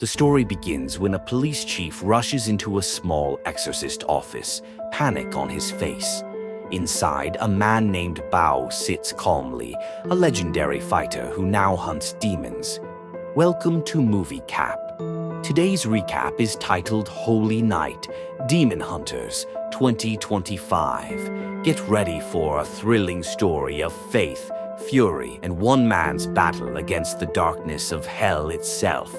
The story begins when a police chief rushes into a small exorcist office, panic on his face. Inside, a man named Bao sits calmly, a legendary fighter who now hunts demons. Welcome to Movie Cap. Today's recap is titled Holy Night, Demon Hunters 2025. Get ready for a thrilling story of faith, fury, and one man's battle against the darkness of hell itself.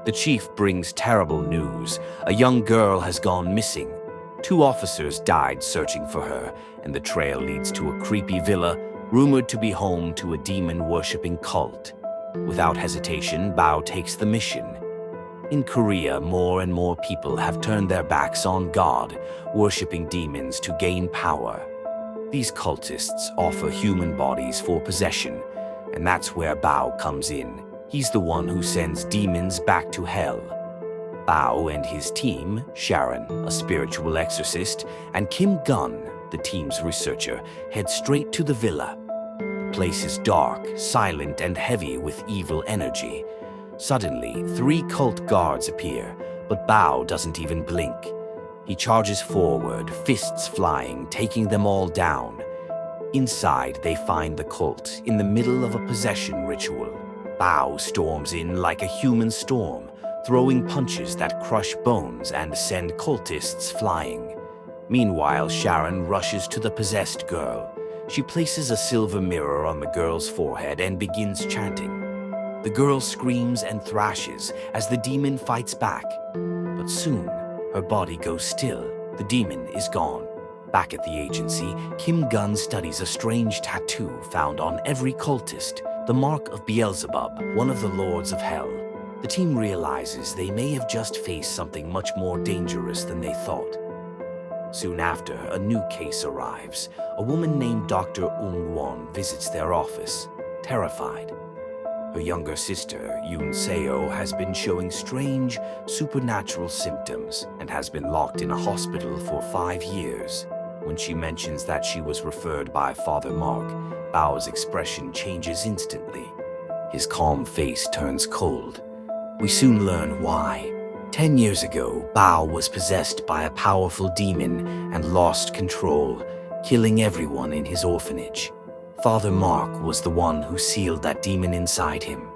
The chief brings terrible news. A young girl has gone missing. 2 officers died searching for her, and the trail leads to a creepy villa rumored to be home to a demon-worshipping cult. Without hesitation, Bao takes the mission. In Korea, more and more people have turned their backs on God, worshipping demons to gain power. These cultists offer human bodies for possession, and that's where Bao comes in. He's the one who sends demons back to hell. Bao and his team, Sharon, a spiritual exorcist, and Kim Gunn, the team's researcher, head straight to the villa. The place is dark, silent, and heavy with evil energy. Suddenly, 3 cult guards appear, but Bao doesn't even blink. He charges forward, fists flying, taking them all down. Inside, they find the cult in the middle of a possession ritual. Bao storms in like a human storm, throwing punches that crush bones and send cultists flying. Meanwhile, Sharon rushes to the possessed girl. She places a silver mirror on the girl's forehead and begins chanting. The girl screams and thrashes as the demon fights back. But soon, her body goes still. The demon is gone. Back at the agency, Kim Gunn studies a strange tattoo found on every cultist, the mark of Beelzebub, one of the lords of hell. The team realizes they may have just faced something much more dangerous than they thought. Soon after, a new case arrives. A woman named Dr. Won visits their office, terrified. Her younger sister, Yoon Seo, has been showing strange, supernatural symptoms and has been locked in a hospital for 5 years. When she mentions that she was referred by Father Mark, Bao's expression changes instantly. His calm face turns cold. We soon learn why. 10 years ago, Bao was possessed by a powerful demon and lost control, killing everyone in his orphanage. Father Mark was the one who sealed that demon inside him.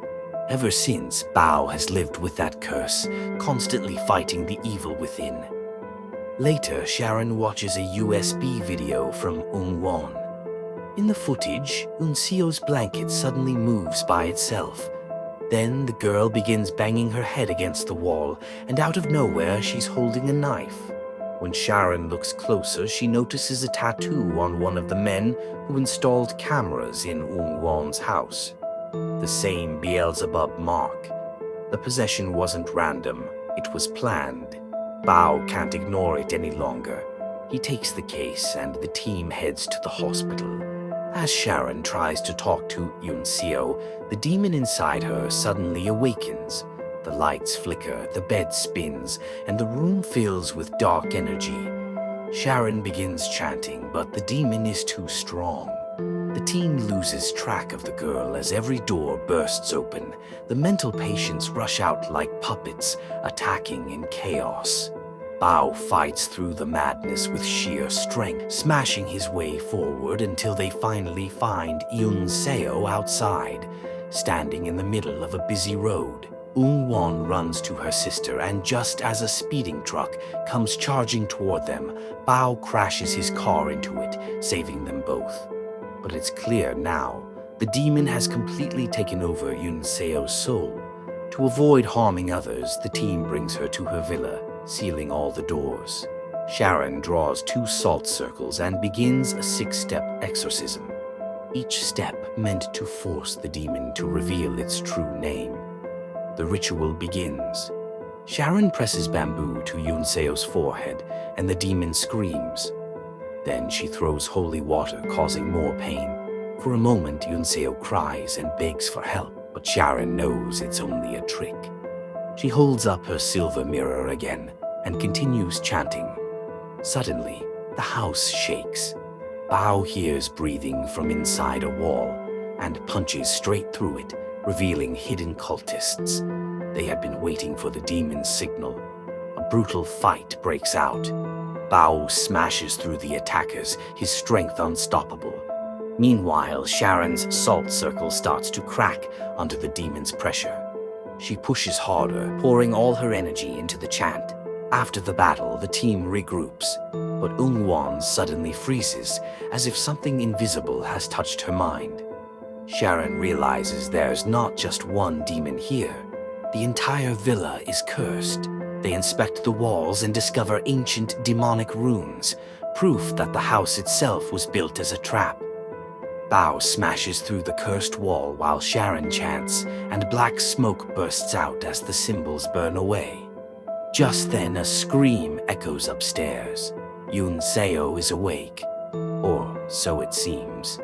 Ever since, Bao has lived with that curse, constantly fighting the evil within. Later, Sharon watches a USB video from Won. In the footage, Seo's blanket suddenly moves by itself. Then the girl begins banging her head against the wall, and out of nowhere, she's holding a knife. When Sharon looks closer, she notices a tattoo on one of the men who installed cameras in Won's house. The same Beelzebub mark. The possession wasn't random, it was planned. Bao can't ignore it any longer. He takes the case and the team heads to the hospital. As Sharon tries to talk to Seo, the demon inside her suddenly awakens. The lights flicker, the bed spins, and the room fills with dark energy. Sharon begins chanting, but the demon is too strong. The team loses track of the girl as every door bursts open. The mental patients rush out like puppets, attacking in chaos. Bao fights through the madness with sheer strength, smashing his way forward until they finally find Seo outside, standing in the middle of a busy road. Won runs to her sister, and just as a speeding truck comes charging toward them, Bao crashes his car into it, saving them both. But it's clear now, the demon has completely taken over Seo's soul. To avoid harming others, the team brings her to her villa, sealing all the doors. Sharon draws 2 salt circles and begins a 6-step exorcism. Each step meant to force the demon to reveal its true name. The ritual begins. Sharon presses bamboo to Seo's forehead, and the demon screams. Then she throws holy water, causing more pain. For a moment, Seo cries and begs for help, but Sharon knows it's only a trick. She holds up her silver mirror again and continues chanting. Suddenly, the house shakes. Bao hears breathing from inside a wall and punches straight through it, revealing hidden cultists. They had been waiting for the demon's signal. A brutal fight breaks out. Bao smashes through the attackers, his strength unstoppable. Meanwhile, Sharon's salt circle starts to crack under the demon's pressure. She pushes harder, pouring all her energy into the chant. After the battle, the team regroups, but Wan suddenly freezes, as if something invisible has touched her mind. Sharon realizes there's not just one demon here. The entire villa is cursed. They inspect the walls and discover ancient demonic runes, proof that the house itself was built as a trap. Bao smashes through the cursed wall while Sharon chants, and black smoke bursts out as the symbols burn away. Just then, a scream echoes upstairs. Seo is awake, or so it seems.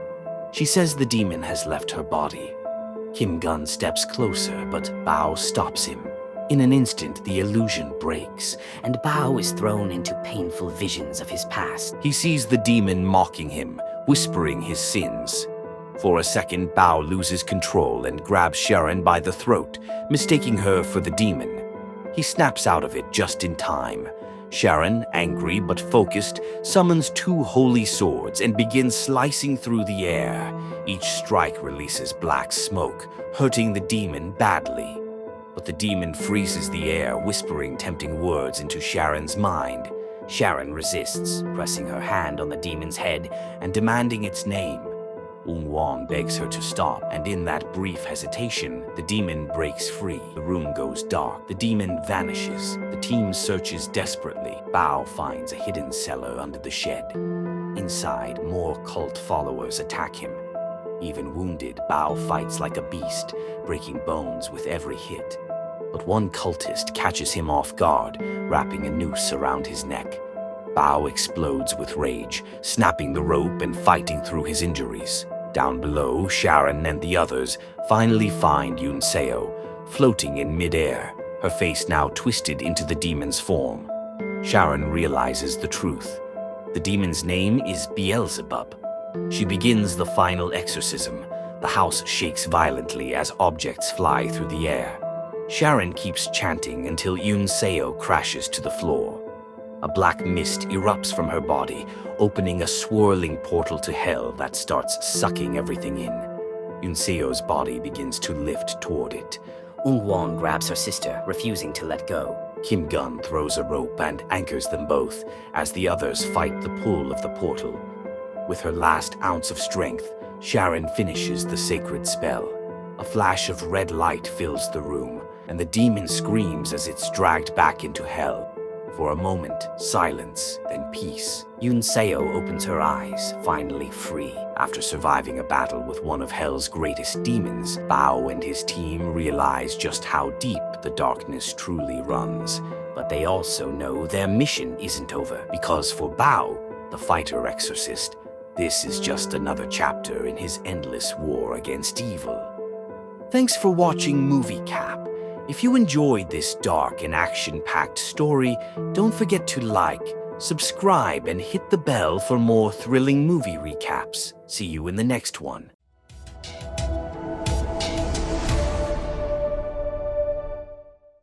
She says the demon has left her body. Kim Gun steps closer, but Bao stops him. In an instant, the illusion breaks, and Bao is thrown into painful visions of his past. He sees the demon mocking him, whispering his sins. For a second, Bao loses control and grabs Sharon by the throat, mistaking her for the demon. He snaps out of it just in time. Sharon, angry but focused, summons 2 holy swords and begins slicing through the air. Each strike releases black smoke, hurting the demon badly. But the demon freezes the air, whispering tempting words into Sharon's mind. Sharon resists, pressing her hand on the demon's head and demanding its name. Wan begs her to stop, and in that brief hesitation, the demon breaks free. The room goes dark. The demon vanishes. The team searches desperately. Bao finds a hidden cellar under the shed. Inside, more cult followers attack him. Even wounded, Bao fights like a beast, breaking bones with every hit. But one cultist catches him off guard, wrapping a noose around his neck. Bao explodes with rage, snapping the rope and fighting through his injuries. Down below, Sharon and the others finally find Seo, floating in midair, her face now twisted into the demon's form. Sharon realizes the truth. The demon's name is Beelzebub. She begins the final exorcism. The house shakes violently as objects fly through the air. Sharon keeps chanting until Seo crashes to the floor. A black mist erupts from her body, opening a swirling portal to hell that starts sucking everything in. Seo's body begins to lift toward it. Wan grabs her sister, refusing to let go. Kim Gun throws a rope and anchors them both as the others fight the pull of the portal. With her last ounce of strength, Sharon finishes the sacred spell. A flash of red light fills the room, and the demon screams as it's dragged back into hell. For a moment, silence, then peace. Seo opens her eyes, finally free. After surviving a battle with one of Hell's greatest demons, Bao and his team realize just how deep the darkness truly runs. But they also know their mission isn't over, because for Bao, the Fighter Exorcist, this is just another chapter in his endless war against evil. Thanks for watching Movie Cap. If you enjoyed this dark and action-packed story, don't forget to like, subscribe, and hit the bell for more thrilling movie recaps. See you in the next one.